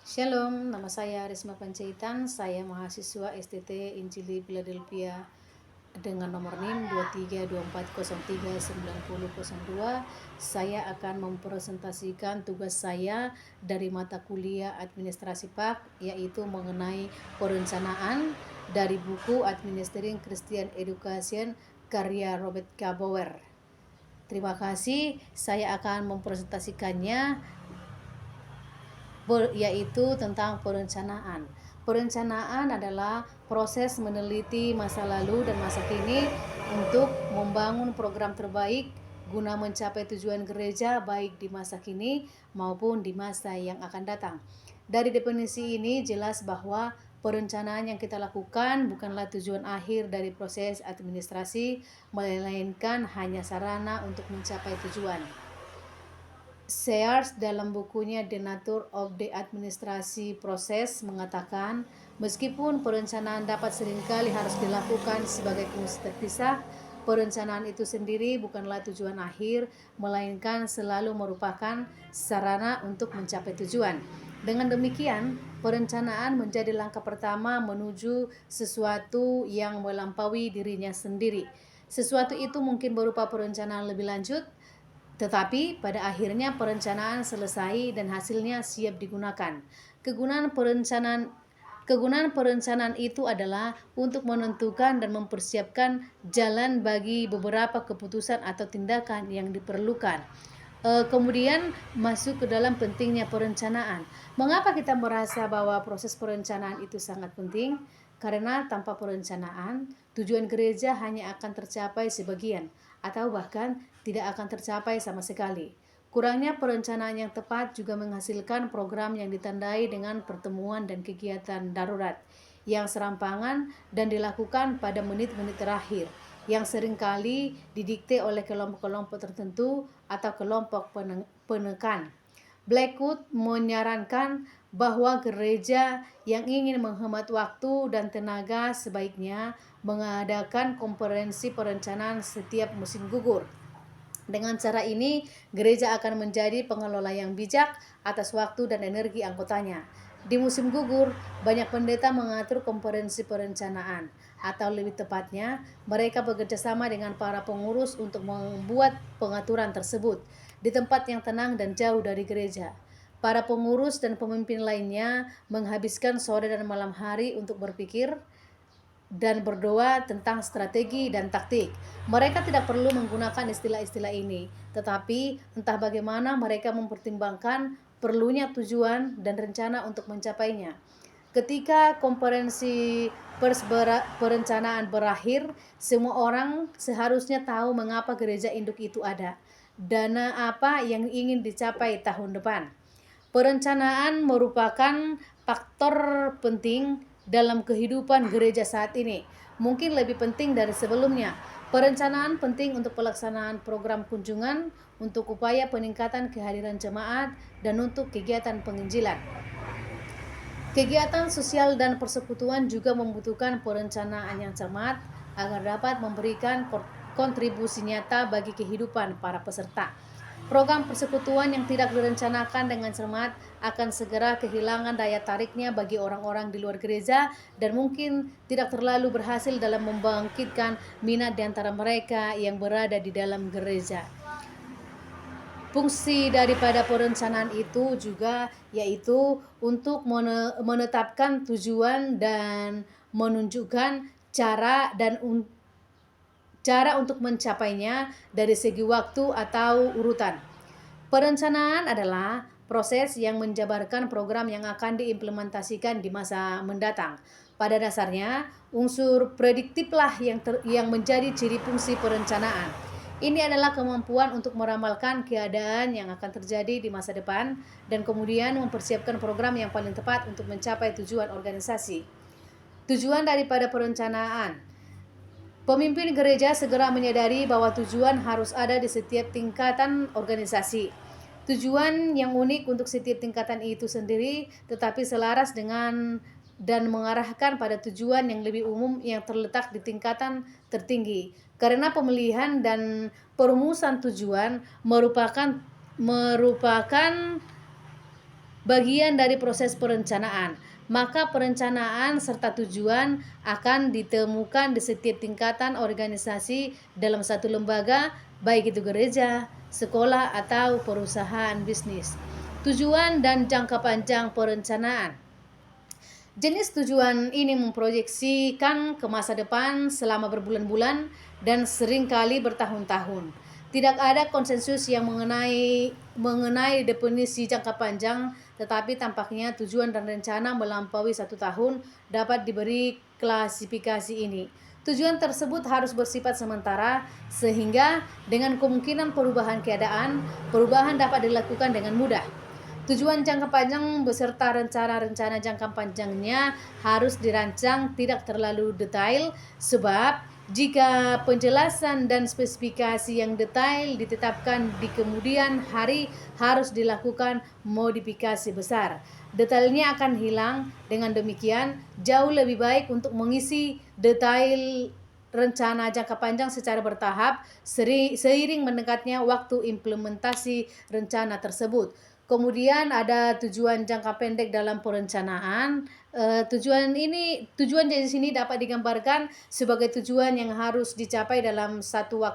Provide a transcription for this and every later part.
Shalom, nama saya Risma Panjaitan. Saya mahasiswa STT Injili Philadelphia dengan nomor NIM 2324039002. Saya akan mempresentasikan tugas saya dari mata kuliah Administrasi PAK, yaitu mengenai perencanaan dari buku Administering Christian Education karya Robert K. Bauer. Terima kasih, saya akan mempresentasikannya yaitu tentang perencanaan. Perencanaan adalah proses meneliti masa lalu dan masa kini untuk membangun program terbaik guna mencapai tujuan gereja baik di masa kini maupun di masa yang akan datang. Dari definisi ini jelas bahwa perencanaan yang kita lakukan bukanlah tujuan akhir dari proses administrasi, melainkan hanya sarana untuk mencapai tujuan. Sears dalam bukunya The Nature of the Administrasi Process mengatakan, meskipun perencanaan dapat seringkali harus dilakukan sebagai fungsi terpisah, perencanaan itu sendiri bukanlah tujuan akhir, melainkan selalu merupakan sarana untuk mencapai tujuan. Dengan demikian, perencanaan menjadi langkah pertama menuju sesuatu yang melampaui dirinya sendiri. Sesuatu itu mungkin berupa perencanaan lebih lanjut, tetapi pada akhirnya perencanaan selesai dan hasilnya siap digunakan. Kegunaan perencanaan itu adalah untuk menentukan dan mempersiapkan jalan bagi beberapa keputusan atau tindakan yang diperlukan. Kemudian masuk ke dalam pentingnya perencanaan. Mengapa kita merasa bahwa proses perencanaan itu sangat penting? Karena tanpa perencanaan, tujuan gereja hanya akan tercapai sebagian atau bahkan tidak akan tercapai sama sekali. Kurangnya perencanaan yang tepat juga menghasilkan program yang ditandai dengan pertemuan dan kegiatan darurat yang serampangan dan dilakukan pada menit-menit terakhir, yang seringkali didikte oleh kelompok-kelompok tertentu atau kelompok penekan. Blackwood menyarankan bahwa gereja yang ingin menghemat waktu dan tenaga sebaiknya mengadakan konferensi perencanaan setiap musim gugur. Dengan cara ini, gereja akan menjadi pengelola yang bijak atas waktu dan energi anggotanya. Di musim gugur, banyak pendeta mengatur konferensi perencanaan, atau lebih tepatnya, mereka bekerja sama dengan para pengurus untuk membuat pengaturan tersebut di tempat yang tenang dan jauh dari gereja. Para pengurus dan pemimpin lainnya menghabiskan sore dan malam hari untuk berpikir dan berdoa tentang strategi dan taktik. Mereka tidak perlu menggunakan istilah-istilah ini, tetapi entah bagaimana mereka mempertimbangkan perlunya tujuan dan rencana untuk mencapainya. Ketika konferensi perencanaan berakhir, semua orang seharusnya tahu mengapa gereja induk itu ada, dana apa yang ingin dicapai tahun depan. Perencanaan merupakan faktor penting dalam kehidupan gereja saat ini, mungkin lebih penting dari sebelumnya. Perencanaan penting untuk pelaksanaan program kunjungan, untuk upaya peningkatan kehadiran jemaat, dan untuk kegiatan penginjilan. Kegiatan sosial dan persekutuan juga membutuhkan perencanaan yang cermat agar dapat memberikan kontribusi nyata bagi kehidupan para peserta. Program persekutuan yang tidak direncanakan dengan cermat akan segera kehilangan daya tariknya bagi orang-orang di luar gereja dan mungkin tidak terlalu berhasil dalam membangkitkan minat di antara mereka yang berada di dalam gereja. Fungsi daripada perencanaan itu juga yaitu untuk menetapkan tujuan dan menunjukkan cara untuk mencapainya dari segi waktu atau urutan. Perencanaan adalah proses yang menjabarkan program yang akan diimplementasikan di masa mendatang. Pada dasarnya, unsur prediktiflah yang menjadi ciri fungsi perencanaan. Ini adalah kemampuan untuk meramalkan keadaan yang akan terjadi di masa depan dan kemudian mempersiapkan program yang paling tepat untuk mencapai tujuan organisasi. Tujuan daripada perencanaan. Pemimpin gereja segera menyadari bahwa tujuan harus ada di setiap tingkatan organisasi. Tujuan yang unik untuk setiap tingkatan itu sendiri, tetapi selaras dengan dan mengarahkan pada tujuan yang lebih umum yang terletak di tingkatan tertinggi. Karena pemilihan dan perumusan tujuan merupakan bagian dari proses perencanaan. Maka perencanaan serta tujuan akan ditemukan di setiap tingkatan organisasi dalam satu lembaga, baik itu gereja, sekolah, atau perusahaan bisnis. Tujuan dan jangka panjang perencanaan. Jenis tujuan ini memproyeksikan ke masa depan selama berbulan-bulan dan seringkali bertahun-tahun. Tidak ada konsensus yang mengenai definisi jangka panjang, tetapi tampaknya tujuan dan rencana melampaui 1 tahun dapat diberi klasifikasi ini. Tujuan tersebut harus bersifat sementara, sehingga dengan kemungkinan perubahan keadaan, perubahan dapat dilakukan dengan mudah. Tujuan jangka panjang beserta rencana-rencana jangka panjangnya harus dirancang tidak terlalu detail, sebab jika penjelasan dan spesifikasi yang detail ditetapkan di kemudian hari, harus dilakukan modifikasi besar. Detailnya akan hilang. Dengan demikian, jauh lebih baik untuk mengisi detail rencana jangka panjang secara bertahap seiring mendekatnya waktu implementasi rencana tersebut. Kemudian ada tujuan jangka pendek dalam perencanaan. Tujuan di sini dapat digambarkan sebagai tujuan yang harus dicapai dalam satu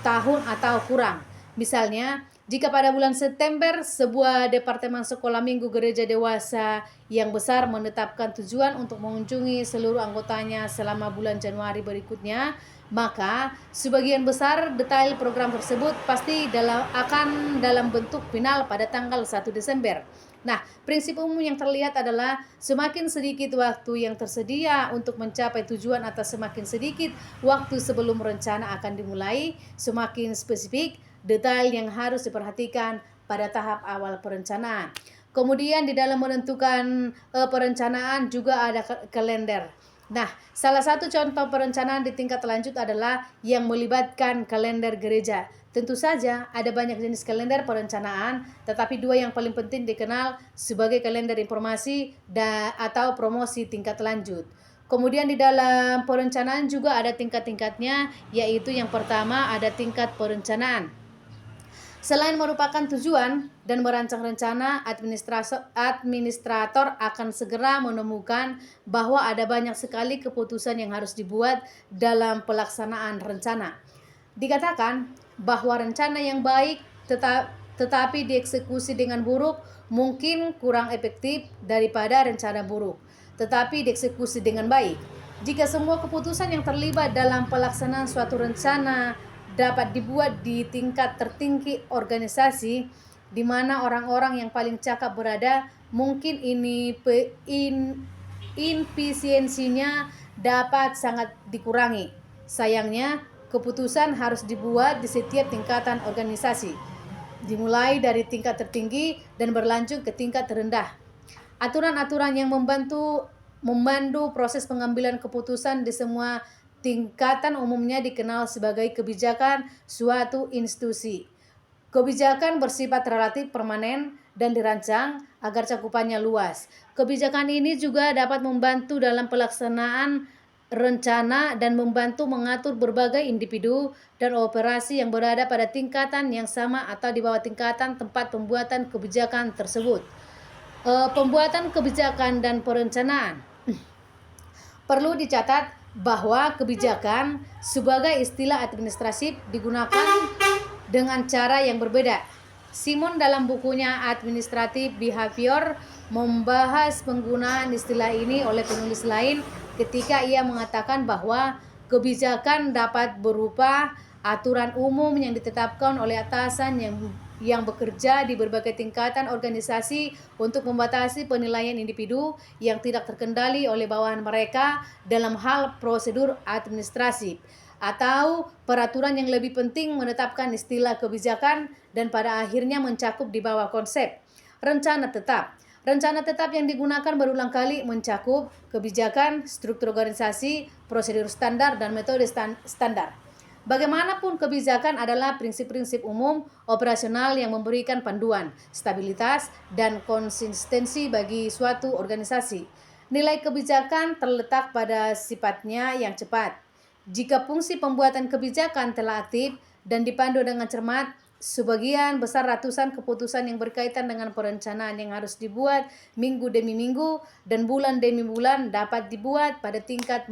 tahun atau kurang. Misalnya, jika pada bulan September sebuah departemen sekolah minggu gereja dewasa yang besar menetapkan tujuan untuk mengunjungi seluruh anggotanya selama bulan Januari berikutnya, maka sebagian besar detail program tersebut pasti akan dalam bentuk final pada tanggal 1 Desember. Nah, prinsip umum yang terlihat adalah semakin sedikit waktu yang tersedia untuk mencapai tujuan atau semakin sedikit waktu sebelum rencana akan dimulai, semakin spesifik detail yang harus diperhatikan pada tahap awal perencanaan. Kemudian di dalam menentukan perencanaan juga ada kalender. Nah, salah satu contoh perencanaan di tingkat lanjut adalah yang melibatkan kalender gereja. Tentu saja ada banyak jenis kalender perencanaan, tetapi 2 yang paling penting dikenal sebagai kalender informasi atau promosi tingkat lanjut. Kemudian di dalam perencanaan juga ada tingkat-tingkatnya, yaitu yang pertama ada tingkat perencanaan. Selain merupakan tujuan dan merancang rencana, administrator akan segera menemukan bahwa ada banyak sekali keputusan yang harus dibuat dalam pelaksanaan rencana. Dikatakan bahwa rencana yang baik tetapi dieksekusi dengan buruk mungkin kurang efektif daripada rencana buruk tetapi dieksekusi dengan baik. Jika semua keputusan yang terlibat dalam pelaksanaan suatu rencana dapat dibuat di tingkat tertinggi organisasi, di mana orang-orang yang paling cakap berada, mungkin inefisiensinya dapat sangat dikurangi. Sayangnya, keputusan harus dibuat di setiap tingkatan organisasi, dimulai dari tingkat tertinggi dan berlanjut ke tingkat terendah. Aturan-aturan yang memandu proses pengambilan keputusan di semua tingkatan umumnya dikenal sebagai kebijakan suatu institusi. Kebijakan bersifat relatif permanen dan dirancang agar cakupannya luas. Kebijakan ini juga dapat membantu dalam pelaksanaan rencana dan membantu mengatur berbagai individu dan operasi yang berada pada tingkatan yang sama atau di bawah tingkatan tempat pembuatan kebijakan tersebut. Pembuatan kebijakan dan perencanaan. Perlu dicatat bahwa kebijakan sebagai istilah administratif digunakan dengan cara yang berbeda. Simon dalam bukunya Administrative Behavior membahas penggunaan istilah ini oleh penulis lain ketika ia mengatakan bahwa kebijakan dapat berupa aturan umum yang ditetapkan oleh atasan yang bekerja di berbagai tingkatan organisasi untuk membatasi penilaian individu yang tidak terkendali oleh bawahan mereka dalam hal prosedur administratif, atau peraturan yang lebih penting menetapkan istilah kebijakan dan pada akhirnya mencakup di bawah konsep rencana tetap. Rencana tetap yang digunakan berulang kali mencakup kebijakan, struktur organisasi, prosedur standar, dan metode standar. Bagaimanapun, kebijakan adalah prinsip-prinsip umum operasional yang memberikan panduan, stabilitas, dan konsistensi bagi suatu organisasi. Nilai kebijakan terletak pada sifatnya yang cepat. Jika fungsi pembuatan kebijakan telah aktif dan dipandu dengan cermat, sebagian besar ratusan keputusan yang berkaitan dengan perencanaan yang harus dibuat minggu demi minggu dan bulan demi bulan dapat dibuat pada tingkat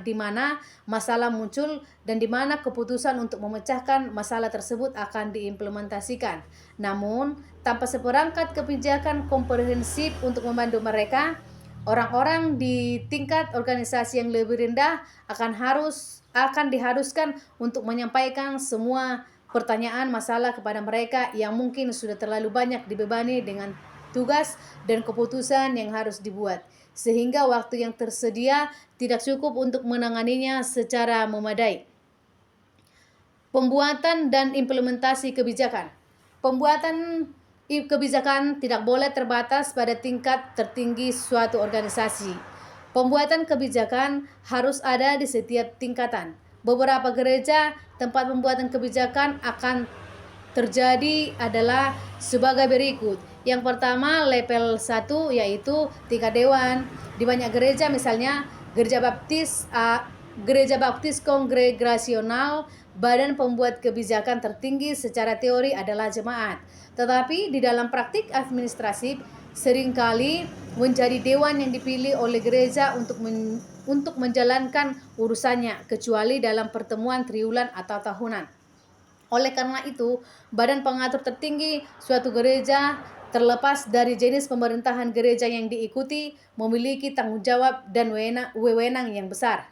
di mana masalah muncul dan di mana keputusan untuk memecahkan masalah tersebut akan diimplementasikan. Namun, tanpa seperangkat kebijakan komprehensif untuk membantu mereka, orang-orang di tingkat organisasi yang lebih rendah akan diharuskan untuk menyampaikan semua pertanyaan masalah kepada mereka yang mungkin sudah terlalu banyak dibebani dengan tugas dan keputusan yang harus dibuat, sehingga waktu yang tersedia tidak cukup untuk menanganinya secara memadai. Pembuatan dan implementasi kebijakan. Pembuatan kebijakan tidak boleh terbatas pada tingkat tertinggi suatu organisasi. Pembuatan kebijakan harus ada di setiap tingkatan. Beberapa gereja tempat pembuatan kebijakan akan terjadi adalah sebagai berikut. Yang pertama, level 1 yaitu tingkat dewan. Di banyak gereja, misalnya Gereja Baptis Kongregasional, badan pembuat kebijakan tertinggi secara teori adalah jemaat. Tetapi di dalam praktik administratif seringkali menjadi dewan yang dipilih oleh gereja untuk menjalankan urusannya, kecuali dalam pertemuan triwulan atau tahunan. Oleh karena itu, badan pengatur tertinggi suatu gereja, terlepas dari jenis pemerintahan gereja yang diikuti, memiliki tanggung jawab dan wewenang yang besar.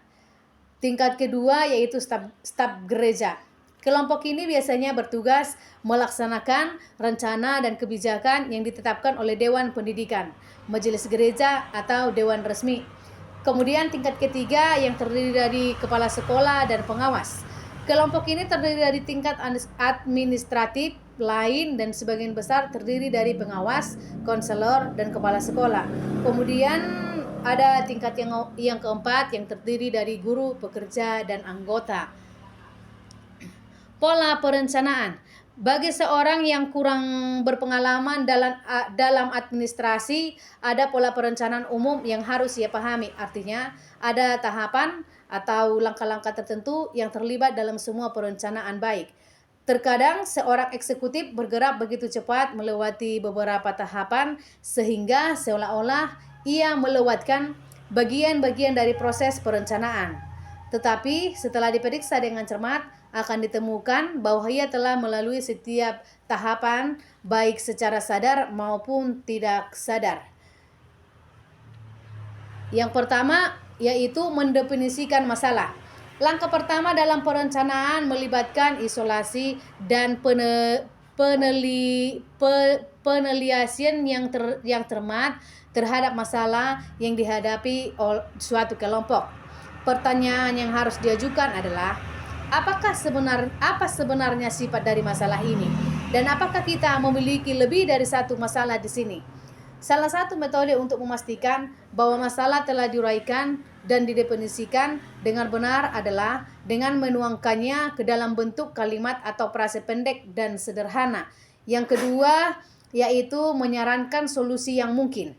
Tingkat kedua yaitu staf gereja. Kelompok ini biasanya bertugas melaksanakan rencana dan kebijakan yang ditetapkan oleh Dewan Pendidikan, Majelis Gereja, atau Dewan Resmi. Kemudian tingkat ketiga yang terdiri dari kepala sekolah dan pengawas. Kelompok ini terdiri dari tingkat administratif lain dan sebagian besar terdiri dari pengawas, konselor, dan kepala sekolah. Kemudian ada tingkat yang keempat yang terdiri dari guru, pekerja, dan anggota. Pola perencanaan. Bagi seorang yang kurang berpengalaman dalam administrasi, ada pola perencanaan umum yang harus ia pahami. Artinya, ada tahapan atau langkah-langkah tertentu yang terlibat dalam semua perencanaan baik. Terkadang seorang eksekutif bergerak begitu cepat melewati beberapa tahapan sehingga seolah-olah ia melewatkan bagian-bagian dari proses perencanaan. Tetapi setelah diperiksa dengan cermat, akan ditemukan bahwa ia telah melalui setiap tahapan baik secara sadar maupun tidak sadar. Yang pertama yaitu mendefinisikan masalah. Langkah pertama dalam perencanaan melibatkan isolasi dan penelitian yang cermat terhadap masalah yang dihadapi oleh suatu kelompok. Pertanyaan yang harus diajukan adalah, apa sebenarnya sifat dari masalah ini? Dan apakah kita memiliki lebih dari satu masalah di sini? Salah satu metode untuk memastikan bahwa masalah telah diuraikan dan didefinisikan dengan benar adalah dengan menuangkannya ke dalam bentuk kalimat atau frase pendek dan sederhana. Yang kedua, yaitu menyarankan solusi yang mungkin.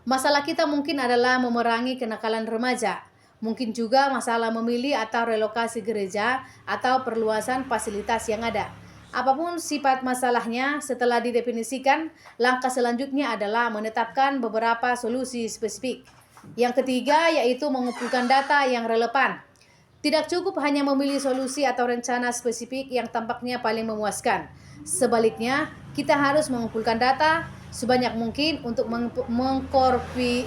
Masalah kita mungkin adalah memerangi kenakalan remaja. Mungkin juga masalah memilih atau relokasi gereja atau perluasan fasilitas yang ada. Apapun sifat masalahnya, setelah didefinisikan, langkah selanjutnya adalah menetapkan beberapa solusi spesifik. Yang ketiga yaitu mengumpulkan data yang relevan. Tidak cukup hanya memilih solusi atau rencana spesifik yang tampaknya paling memuaskan. Sebaliknya, kita harus mengumpulkan data sebanyak mungkin untuk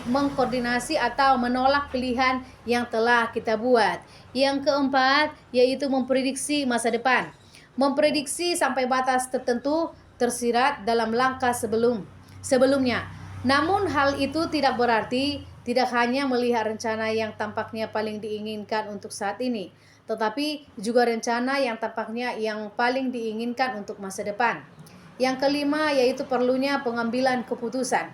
mengkoordinasi atau menolak pilihan yang telah kita buat. Yang keempat yaitu memprediksi masa depan. Memprediksi sampai batas tertentu tersirat dalam langkah sebelumnya. Namun hal itu tidak berarti tidak hanya melihat rencana yang tampaknya paling diinginkan untuk saat ini, tetapi juga rencana yang tampaknya yang paling diinginkan untuk masa depan. Yang kelima yaitu perlunya pengambilan keputusan.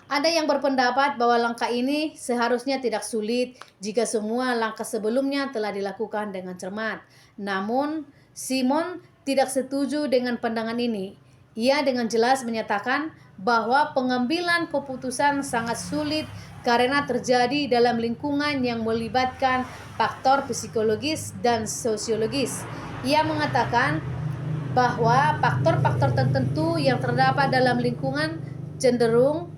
Ada yang berpendapat bahwa langkah ini seharusnya tidak sulit jika semua langkah sebelumnya telah dilakukan dengan cermat. Namun, Simon tidak setuju dengan pandangan ini. Ia dengan jelas menyatakan bahwa pengambilan keputusan sangat sulit karena terjadi dalam lingkungan yang melibatkan faktor psikologis dan sosiologis. Ia mengatakan bahwa faktor-faktor tertentu yang terdapat dalam lingkungan cenderung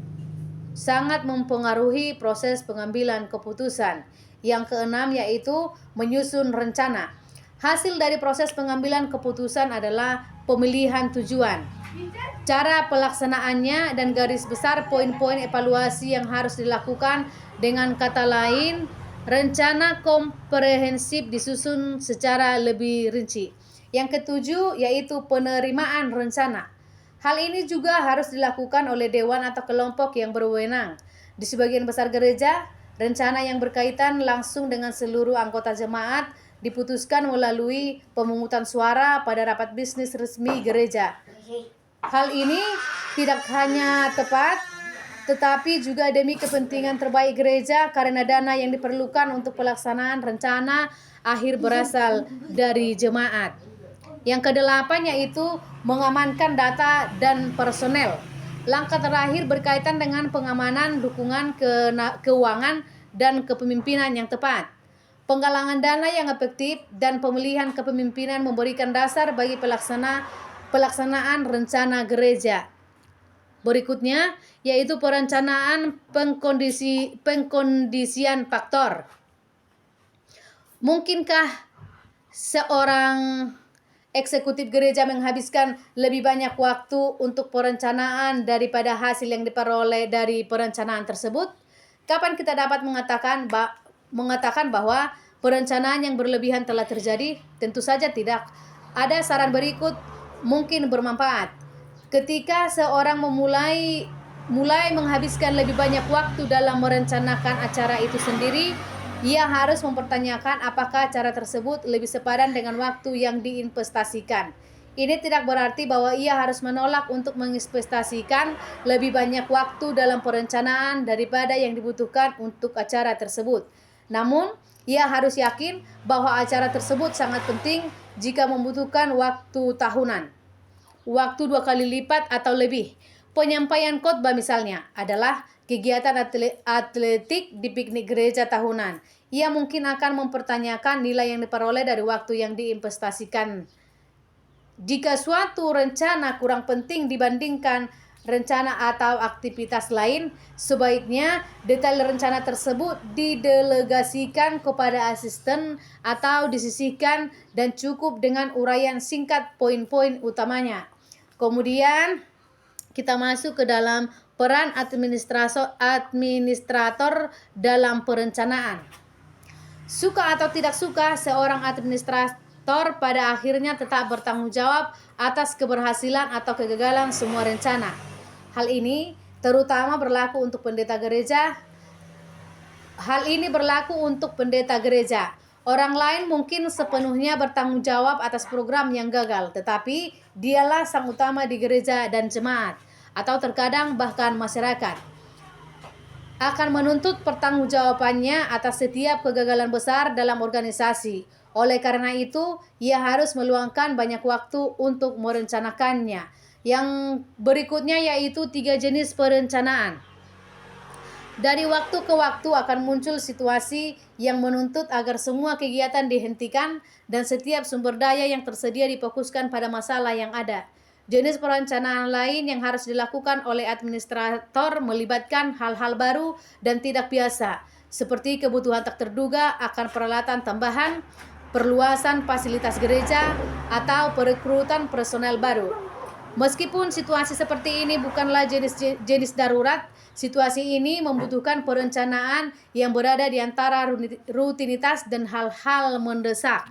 sangat mempengaruhi proses pengambilan keputusan. Yang keenam yaitu menyusun rencana. Hasil dari proses pengambilan keputusan adalah pemilihan tujuan, cara pelaksanaannya, dan garis besar poin-poin evaluasi yang harus dilakukan. Dengan kata lain, rencana komprehensif disusun secara lebih rinci. Yang ketujuh yaitu penerimaan rencana. Hal ini juga harus dilakukan oleh dewan atau kelompok yang berwenang. Di sebagian besar gereja, rencana yang berkaitan langsung dengan seluruh anggota jemaat diputuskan melalui pemungutan suara pada rapat bisnis resmi gereja. Hal ini tidak hanya tepat, tetapi juga demi kepentingan terbaik gereja karena dana yang diperlukan untuk pelaksanaan rencana akhir berasal dari jemaat. Yang kedelapan yaitu mengamankan data dan personel. Langkah terakhir berkaitan dengan pengamanan, dukungan keuangan, dan kepemimpinan yang tepat. Penggalangan dana yang efektif dan pemilihan kepemimpinan memberikan dasar bagi pelaksanaan rencana gereja. Berikutnya yaitu perencanaan pengkondisian faktor. Mungkinkah seorang eksekutif gereja menghabiskan lebih banyak waktu untuk perencanaan daripada hasil yang diperoleh dari perencanaan tersebut? Kapan kita dapat mengatakan bahwa perencanaan yang berlebihan telah terjadi? Tentu saja tidak. Ada saran berikut mungkin bermanfaat. Ketika seorang mulai menghabiskan lebih banyak waktu dalam merencanakan acara itu sendiri, ia harus mempertanyakan apakah acara tersebut lebih sepadan dengan waktu yang diinvestasikan. Ini tidak berarti bahwa ia harus menolak untuk menginvestasikan lebih banyak waktu dalam perencanaan daripada yang dibutuhkan untuk acara tersebut. Namun, ia harus yakin bahwa acara tersebut sangat penting jika membutuhkan waktu tahunan, waktu 2 kali lipat atau lebih. Penyampaian khotbah misalnya adalah kegiatan atletik di piknik gereja tahunan. Ia mungkin akan mempertanyakan nilai yang diperoleh dari waktu yang diinvestasikan. Jika suatu rencana kurang penting dibandingkan rencana atau aktivitas lain, sebaiknya detail rencana tersebut didelegasikan kepada asisten atau disisihkan dan cukup dengan uraian singkat poin-poin utamanya. Kemudian kita masuk ke dalam peran administrator dalam perencanaan. Suka atau tidak suka, seorang administrator pada akhirnya tetap bertanggung jawab atas keberhasilan atau kegagalan semua rencana. Hal ini terutama berlaku untuk pendeta gereja. Orang lain mungkin sepenuhnya bertanggung jawab atas program yang gagal, tetapi dialah sang utama di gereja dan jemaat, atau terkadang bahkan masyarakat akan menuntut pertanggungjawabannya atas setiap kegagalan besar dalam organisasi. Oleh karena itu, ia harus meluangkan banyak waktu untuk merencanakannya. Yang berikutnya yaitu 3 jenis perencanaan. Dari waktu ke waktu akan muncul situasi yang menuntut agar semua kegiatan dihentikan dan setiap sumber daya yang tersedia difokuskan pada masalah yang ada. Jenis perencanaan lain yang harus dilakukan oleh administrator melibatkan hal-hal baru dan tidak biasa, seperti kebutuhan tak terduga akan peralatan tambahan, perluasan fasilitas gereja, atau perekrutan personel baru. Meskipun situasi seperti ini bukanlah jenis darurat, situasi ini membutuhkan perencanaan yang berada di antara rutinitas dan hal-hal mendesak.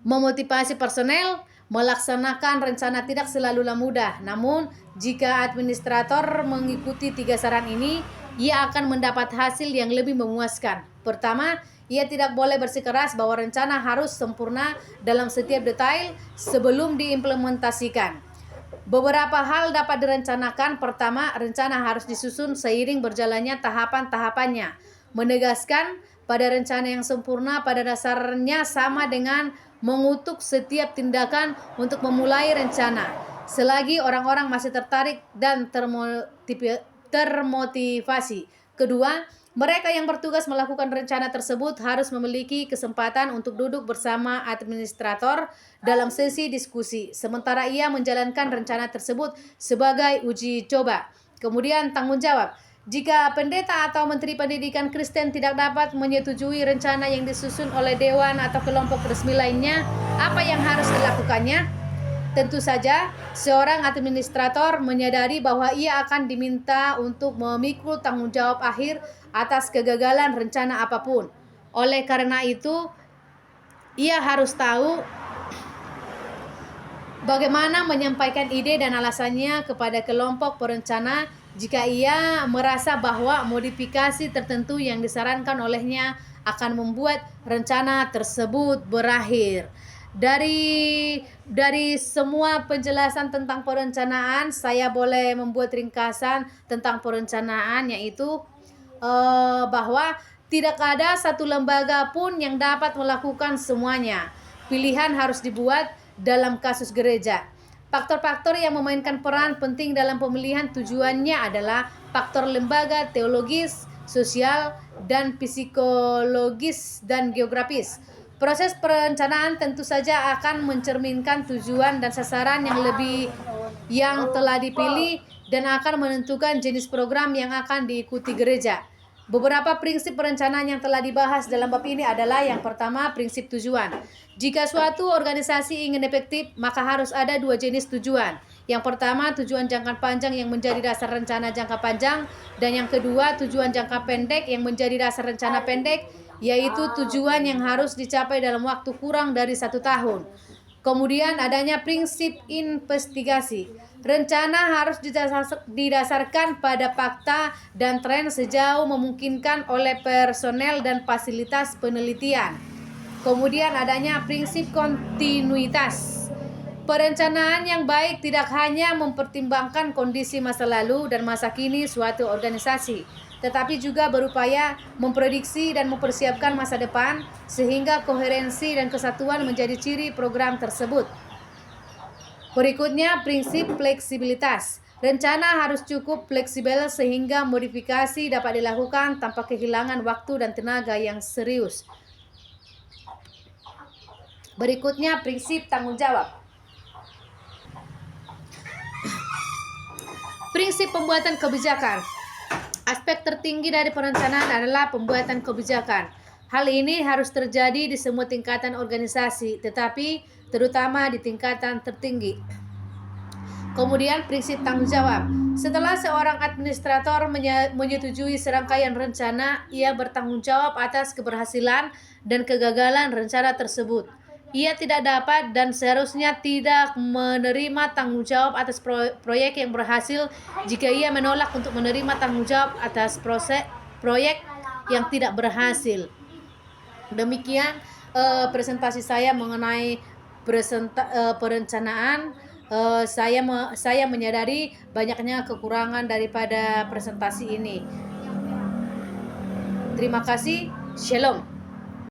Memotivasi personel. Melaksanakan rencana tidak selalulah mudah, namun jika administrator mengikuti 3 saran ini, ia akan mendapat hasil yang lebih memuaskan. Pertama, ia tidak boleh bersikeras bahwa rencana harus sempurna dalam setiap detail sebelum diimplementasikan. Beberapa hal dapat direncanakan. Pertama, rencana harus disusun seiring berjalannya tahapan-tahapannya. Menegaskan pada rencana yang sempurna pada dasarnya sama dengan mengutuk setiap tindakan untuk memulai rencana, selagi orang-orang masih tertarik dan termotivasi. Kedua, mereka yang bertugas melakukan rencana tersebut harus memiliki kesempatan untuk duduk bersama administrator dalam sesi diskusi, sementara ia menjalankan rencana tersebut sebagai uji coba. Kemudian tanggung jawab. Jika pendeta atau menteri pendidikan Kristen tidak dapat menyetujui rencana yang disusun oleh dewan atau kelompok resmi lainnya, apa yang harus dilakukannya? Tentu saja, seorang administrator menyadari bahwa ia akan diminta untuk memikul tanggung jawab akhir atas kegagalan rencana apapun. Oleh karena itu, ia harus tahu bagaimana menyampaikan ide dan alasannya kepada kelompok perencana jika ia merasa bahwa modifikasi tertentu yang disarankan olehnya akan membuat rencana tersebut berakhir. Dari semua penjelasan tentang perencanaan, saya boleh membuat ringkasan tentang perencanaan, yaitu bahwa tidak ada satu lembaga pun yang dapat melakukan semuanya. Pilihan harus dibuat dalam kasus gereja. Faktor-faktor yang memainkan peran penting dalam pemilihan tujuannya adalah faktor lembaga, teologis, sosial, dan psikologis dan geografis. Proses perencanaan tentu saja akan mencerminkan tujuan dan sasaran yang telah dipilih dan akan menentukan jenis program yang akan diikuti gereja. Beberapa prinsip perencanaan yang telah dibahas dalam bab ini adalah: yang pertama, prinsip tujuan. Jika suatu organisasi ingin efektif, maka harus ada dua jenis tujuan. Yang pertama, tujuan jangka panjang yang menjadi dasar rencana jangka panjang, dan yang kedua, tujuan jangka pendek yang menjadi dasar rencana pendek, yaitu tujuan yang harus dicapai dalam waktu kurang dari 1 tahun. Kemudian adanya prinsip investigasi. Rencana harus didasarkan pada fakta dan tren sejauh memungkinkan oleh personel dan fasilitas penelitian. Kemudian adanya prinsip kontinuitas. Perencanaan yang baik tidak hanya mempertimbangkan kondisi masa lalu dan masa kini suatu organisasi, tetapi juga berupaya memprediksi dan mempersiapkan masa depan sehingga koherensi dan kesatuan menjadi ciri program tersebut. Berikutnya, prinsip fleksibilitas. Rencana harus cukup fleksibel sehingga modifikasi dapat dilakukan tanpa kehilangan waktu dan tenaga yang serius. Berikutnya, prinsip tanggung jawab. Prinsip pembuatan kebijakan. Aspek tertinggi dari perencanaan adalah pembuatan kebijakan. Hal ini harus terjadi di semua tingkatan organisasi, tetapi terutama di tingkatan tertinggi. Kemudian prinsip tanggung jawab. Setelah seorang administrator menyetujui serangkaian rencana, ia bertanggung jawab atas keberhasilan dan kegagalan rencana tersebut. Ia tidak dapat dan seharusnya tidak menerima tanggung jawab atas proyek yang berhasil jika ia menolak untuk menerima tanggung jawab atas proyek yang tidak berhasil. Demikian presentasi saya mengenai perencanaan. Saya menyadari banyaknya kekurangan daripada presentasi ini. Terima kasih. Shalom.